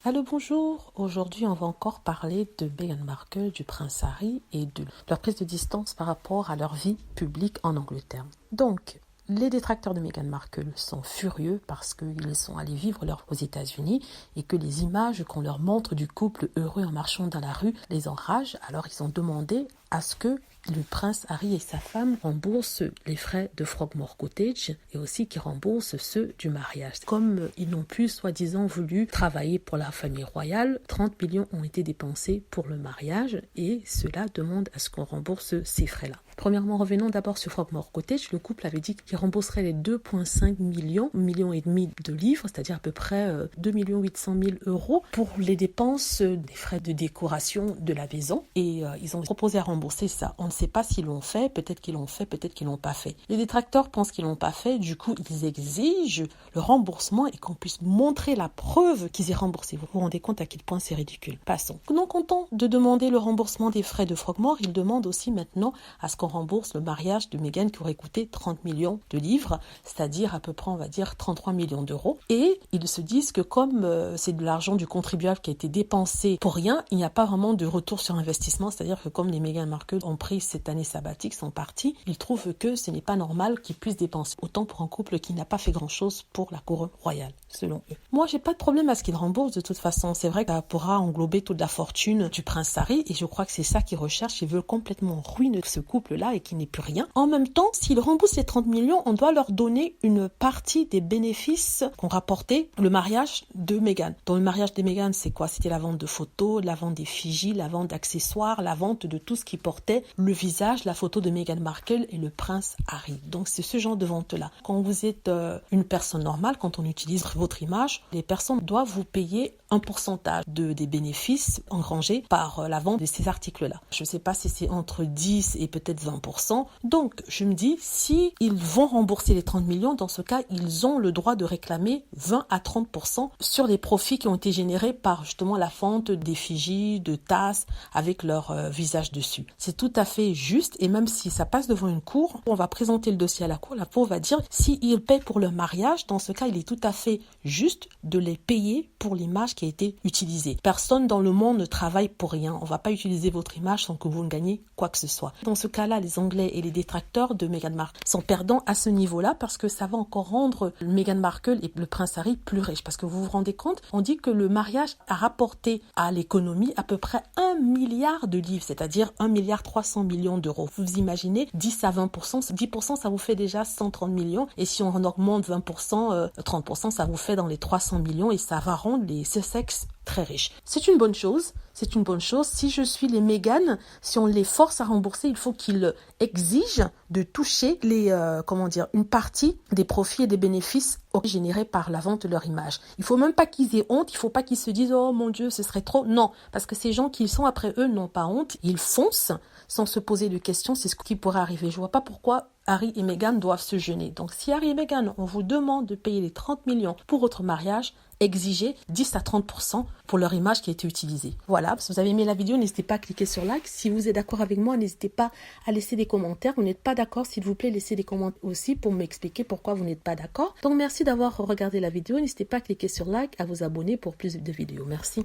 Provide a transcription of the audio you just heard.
Allô, bonjour. Aujourd'hui, on va encore parler de Meghan Markle, du prince Harry et de leur prise de distance par rapport à leur vie publique en Angleterre. Donc, les détracteurs de Meghan Markle sont furieux parce qu'ils sont allés vivre aux États-Unis et que les images qu'on leur montre du couple heureux en marchant dans la rue les enragent. Alors, ils ont demandé à ce que le prince Harry et sa femme remboursent les frais de Frogmore Cottage et aussi qu'ils remboursent ceux du mariage. Comme ils n'ont plus, soi-disant, voulu travailler pour la famille royale, 30 millions ont été dépensés pour le mariage et cela demande à ce qu'on rembourse ces frais-là. Premièrement, revenons d'abord sur Frogmore Cottage. Le couple avait dit qu'il rembourserait les 2,5 millions, 1,5 million de livres, c'est-à-dire à peu près 2 800 000 euros pour les dépenses des frais de décoration de la maison. Et ils ont proposé à rembourser ça. On ne sait pas s'ils l'ont fait, peut-être qu'ils l'ont fait, peut-être qu'ils l'ont pas fait. Les détracteurs pensent qu'ils l'ont pas fait, du coup ils exigent le remboursement et qu'on puisse montrer la preuve qu'ils aient remboursé. Vous vous rendez compte à quel point c'est ridicule. Passons. Non content de demander le remboursement des frais de Frogmore, ils demandent aussi maintenant à ce qu'on rembourse le mariage de Meghan qui aurait coûté 30 millions de livres, c'est-à-dire à peu près, on va dire, 33 millions d'euros. Et ils se disent que comme c'est de l'argent du contribuable qui a été dépensé pour rien, il n'y a pas vraiment de retour sur investissement, c'est-à-dire que comme les Meghan Markle ont pris cette année sabbatique, sont partis, ils trouvent que ce n'est pas normal qu'ils puissent dépenser autant pour un couple qui n'a pas fait grand-chose pour la couronne royale, selon eux. Moi, j'ai pas de problème à ce qu'ils remboursent de toute façon. C'est vrai que ça pourra englober toute la fortune du prince Harry et je crois que c'est ça qu'ils recherchent. Ils veulent complètement ruiner ce couple-là et qu'il n'ait plus rien. En même temps, s'ils remboursent les 30 millions, on doit leur donner une partie des bénéfices qu'ont rapporté le mariage de Meghan. Dans le mariage de Meghan, c'est quoi? C'était la vente de photos, la vente d'effigies, la vente d'accessoires, la vente de tout ce qui portait le visage, la photo de Meghan Markle et le prince Harry. Donc c'est ce genre de vente-là. Quand vous êtes une personne normale, quand on utilise votre image, les personnes doivent vous payer un pourcentage des bénéfices engrangés par la vente de ces articles-là. Je ne sais pas si c'est entre 10 et peut-être 20%. Donc, je me dis, si ils vont rembourser les 30 millions, dans ce cas, ils ont le droit de réclamer 20 à 30% sur les profits qui ont été générés par justement la vente d'effigies, de tasses avec leur visage dessus. C'est tout à fait juste et même si ça passe devant une cour, on va présenter le dossier à la cour va dire s'ils paient pour le mariage, dans ce cas, il est tout à fait juste de les payer pour l'image qui a été utilisée. Personne dans le monde ne travaille pour rien. On ne va pas utiliser votre image sans que vous ne gagnez quoi que ce soit. Dans ce cas-là, les Anglais et les détracteurs de Meghan Markle sont perdants à ce niveau-là parce que ça va encore rendre Meghan Markle et le prince Harry plus riches. Parce que vous vous rendez compte, on dit que le mariage a rapporté à l'économie à peu près 1 milliard de livres, c'est-à-dire 1 milliard 300 millions d'euros. Vous imaginez 10 à 20%, 10% ça vous fait déjà 130 millions et si on en augmente 20%, 30%, ça vous fait dans les 300 millions et ça va rendre les Sussex très riches. C'est une bonne chose. C'est une bonne chose. Si je suis les Meghan, si on les force à rembourser, il faut qu'ils exigent de toucher une partie des profits et des bénéfices générés par la vente de leur image. Il faut même pas qu'ils aient honte. Il faut pas qu'ils se disent oh mon Dieu, ce serait trop. Non, parce que ces gens qui sont après eux n'ont pas honte. Ils foncent sans se poser de questions. C'est ce qui pourrait arriver. Je vois pas pourquoi Harry et Meghan doivent se gêner. Donc si Harry et Meghan, on vous demande de payer les 30 millions pour votre mariage, exigez 10 à 30% pour leur image qui a été utilisée. Voilà, si vous avez aimé la vidéo, n'hésitez pas à cliquer sur like. Si vous êtes d'accord avec moi, n'hésitez pas à laisser des commentaires. Vous n'êtes pas d'accord, s'il vous plaît, laissez des commentaires aussi pour m'expliquer pourquoi vous n'êtes pas d'accord. Donc merci d'avoir regardé la vidéo. N'hésitez pas à cliquer sur like, à vous abonner pour plus de vidéos. Merci.